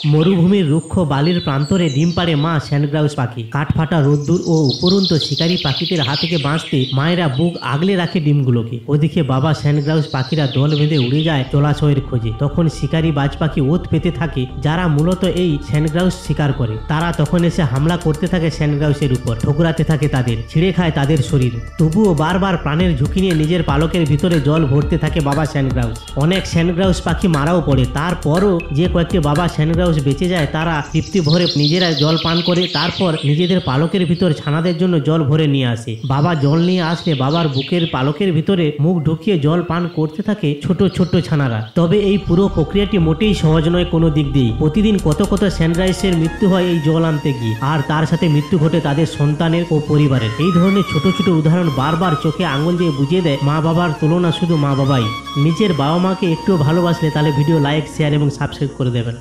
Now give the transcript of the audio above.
মরুভূমির রুক্ষ বালির প্রান্তরে ডিম পাড়ে মা স্যান্ডগ্রাউস পাখি। কাঠফাটা রোদ্দুর ও উপরন্ত শিকারী পাখিদের হাত থেকে বাঁচতে মায়েরা বুক আগলে রাখে ডিমগুলোকে। ওদিকে বাবা স্যান্ডগ্রাউস পাখিরা দল বেঁধে উড়ে যায় জলাশয়ের খোঁজে। তখন শিকারী বাজ পাখি ওত পেতে থাকে, যারা মূলত এই স্যান্ডগ্রাউস শিকার করে। তারা তখন এসে হামলা করতে থাকে স্যান্ডগ্রাউসের উপর, ঠোকরাতে থাকে তাদের, ছিঁড়ে খায় তাদের শরীর। তবুও বারবার প্রাণের ঝুঁকি নিয়ে নিজের পালকের ভিতরে জল ভরতে থাকে বাবা স্যান্ডগ্রাউস। অনেক স্যান্ডগ্রাউস পাখি মারাও পড়ে, তারপরও যে কয়েকটি বাবা স্যান্ডগ্রাউস বেঁচে যায় তারা তৃপ্তি ভরে নিজেরা জল পান করে তারপর নিজেদের পালকের ভিতর ছানাদের জন্য জল ভরে নিয়ে আসে। বাবা জল নিয়ে আসলে বাবার বুকের পালকের ভিতরে মুখ ঢুকিয়ে জল পান করতে থাকে ছোট ছোট ছানারা। তবে এই পুরো প্রক্রিয়াটি মোটেই সহজ নয় কোনো দিক দিয়ে। প্রতিদিন কত কত স্যান্ডগ্রাউসের মৃত্যু হয় এই জল আনতে গিয়ে, আর তার সাথে মৃত্যু ঘটে তাদের সন্তানের ও পরিবারের। এই ধরনের ছোট ছোট উদাহরণ বারবার চোখে আঙুল দিয়ে বুঝিয়ে দেয় মা বাবার তুলনা শুধু মা বাবাই। নিজের বাবা মাকে একটু ভালোবাসলে তাহলে ভিডিও লাইক, শেয়ার এবং সাবস্ক্রাইব করে দেবেন।